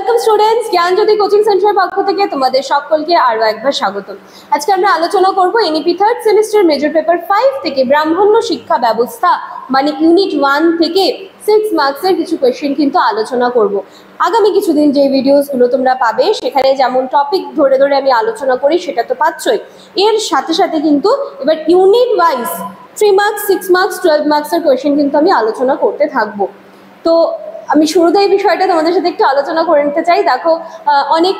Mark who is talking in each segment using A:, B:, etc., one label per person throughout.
A: Welcome students, জ্ঞানজ্যোতি coaching সেন্টারের পক্ষ থেকে তোমাদের সকলকে আরো একবার স্বাগত। আজকে আমরা আলোচনা করব NEP third semester major paper 5 থেকে ব্রাহ্মণ্য শিক্ষা ব্যবস্থা মানে ইউনিট 1 থেকে 6 মার্কসের কিছু কোয়েশ্চেন কিন্তু আলোচনা করব। আগামী কিছুদিন যে ভিডিওসগুলো তোমরা পাবে সেখানে যেমন টপিক ধরে ধরে আমি আলোচনা করি সেটা তো পাচ্ছই, এর সাথে সাথে কিন্তু এবার ইউনিট ওয়াইজ 3 মার্কস, 6 মার্কস, 12 মার্কসের কোয়েশ্চেন কিন্তু আমি আলোচনা করতে থাকবো। তো আমি শুরুতে এই বিষয়টা তোমাদের সাথে একটু আলোচনা করে নিতে চাই। দেখো, অনেক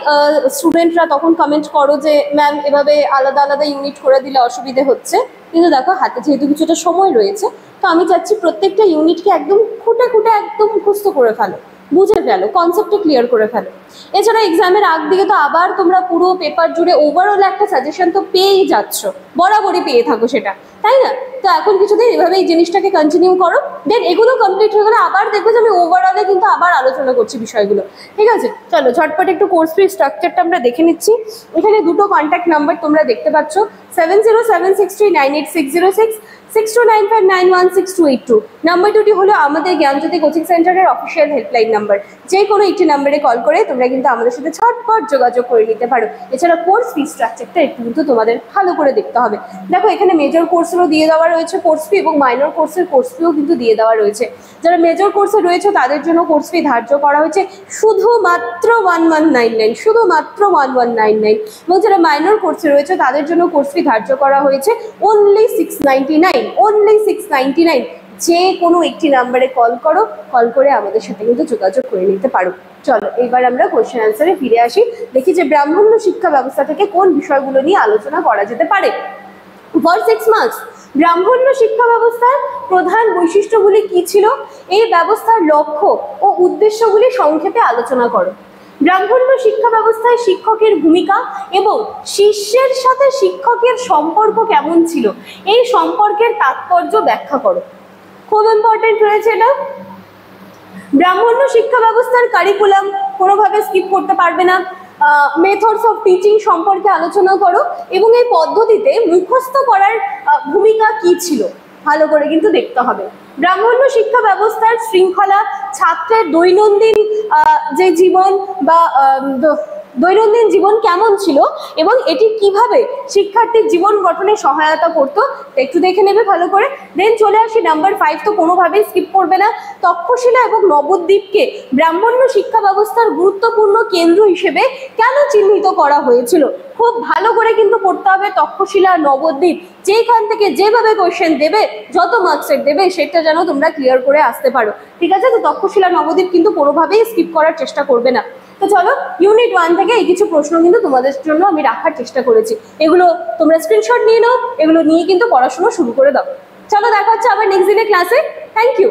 A: স্টুডেন্টরা তখন কমেন্ট করো যে ম্যাম এভাবে আলাদা আলাদা ইউনিট করে দিলে অসুবিধে হচ্ছে, কিন্তু দেখো হাতে যেহেতু কিছুটা সময় রয়েছে, তো আমি চাচ্ছি প্রত্যেকটা ইউনিটকে একদম খুঁটে খুঁটে একদম মুখস্থ করে ফেলো, বুঝে ফেলো, কনসেপ্টটা ক্লিয়ার করে ফেলো। এছাড়া এক্সামের আগ দিকে তো আবার তোমরা পুরো পেপার জুড়ে ওভারঅল একটা সাজেশন তো পেয়েই যাচ্ছ, বরাবরই পেয়ে থাকো সেটা, তাই না? তো এখন কিছুদিন এভাবে এই জিনিসটাকে কন্টিনিউ করো, দেন এগুলো কমপ্লিট হয়ে গেলে আবার দেখবো যে আমি ওভারঅলে কিন্তু আবার আলোচনা করছি বিষয়গুলো, ঠিক আছে? চলো ঝটপট একটু কোর্স ফি স্ট্রাকচারটা আমরা দেখে নিচ্ছি। এখানে দুটো কন্ট্যাক্ট নাম্বার তোমরা দেখতে পাচ্ছ, 7076398606, 6295916282। নাম্বার দুটি হলো আমাদের জ্ঞানজ্যোতি কোচিং সেন্টারের অফিসিয়াল হেল্পলাইন নাম্বার। যে কোনো একটি নাম্বারে কল করে তোমরা কিন্তু আমাদের সাথে ঝটপট যোগাযোগ করে নিতে পারো। এছাড়া কোর্স ফি স্ট্রাকচারটা একটু কিন্তু তোমাদের ভালো করে দেখতে হবে। দেখো এখানে মেজর কোর্সেরও দিয়ে দেওয়া রয়েছে কোর্স ফি এবং মাইনর কোর্সের কোর্স ফিও কিন্তু দিয়ে দেওয়া রয়েছে। যারা মেজর কোর্সে রয়েছে তাদের জন্য কোর্স ফি ধার্য করা হয়েছে শুধুমাত্র 1199, শুধুমাত্র 1199, এবং যারা মাইনর কোর্সে রয়েছে তাদের জন্য কোর্স ফি ধার্য করা হয়েছে অনলি 699, অনলি 699। যে কোনো একটি নাম্বারে কল করো, কল করে আমাদের সাথে কিন্তু যোগাযোগ করে নিতে পারো। চলো এবার আমরা কোশ্চেন আনসারে ফিরে আসি, দেখি যে ব্রাহ্মণ্য শিক্ষা ব্যবস্থা থেকে কোন বিষয়গুলো নিয়ে আলোচনা করা যেতে পারে। ফর 6 মার্কস, ব্রাহ্মণ্য শিক্ষা ব্যবস্থার প্রধান বৈশিষ্ট্যগুলি কি ছিল, এই ব্যবস্থার লক্ষ্য ও উদ্দেশ্যগুলি সংক্ষেপে আলোচনা করো। ব্রাহ্মণ্য শিক্ষা ব্যবস্থায় শিক্ষকের ভূমিকা এবং শিষ্যের সাথে শিক্ষকের সম্পর্ক কেমন ছিল, এই সম্পর্কের তাৎপর্য ব্যাখ্যা করো। খুব ইম্পর্টেন্ট রয়েছে এটা। ব্রাহ্মণ্য শিক্ষা ব্যবস্থার কারিকুলাম কোনোভাবে স্কিপ করতে পারবে না। মেথডস অফ টিচিং সম্পর্কে আলোচনা করো এবং এই পদ্ধতিতে মুখস্থ করার ভূমিকা কি ছিল ভালো করে কিন্তু দেখতে হবে। ব্রাহ্মণ্য শিক্ষা ব্যবস্থার শৃঙ্খলা, ছাত্রের দৈনন্দিন যে জীবন বা দৈনন্দিন জীবন কেমন ছিল এবং এটি কিভাবে শিক্ষার্থীর জীবন গঠনে সহায়তা করতো একটু দেখে নেবে ভালো করে। দেন চলে আসি নাম্বার 5, তো কোনোভাবেই স্কিপ করবে না। তক্ষশিলা এবং নবদ্বীপকে ব্রাহ্মণ্য শিক্ষা ব্যবস্থার গুরুত্বপূর্ণ কেন্দ্র হিসেবে কেন চিহ্নিত করা হয়েছিল, খুব ভালো করে কিন্তু পড়তে হবে। তক্ষশিলা, নবদ্বীপ, যেখান থেকে যেভাবে কোয়েশ্চেন দেবে, যত মার্কসের দেবে সেটা যেন তোমরা ক্লিয়ার করে আসতে পারো, ঠিক আছে? তো তক্ষশিলা, নবদ্বীপ কিন্তু কোনোভাবেই স্কিপ করার চেষ্টা করবে না। তো চলো ইউনিট 1 থেকে এই কিছু প্রশ্ন কিন্তু তোমাদের জন্য আমি রাখার চেষ্টা করেছি, এগুলো তোমরা স্ক্রিনশট নিয়ে নাও, এগুলো নিয়ে কিন্তু পড়াশোনা শুরু করে দাও। চলো দেখা হচ্ছে আবার নেক্সট দিনের ক্লাসে। Thank you.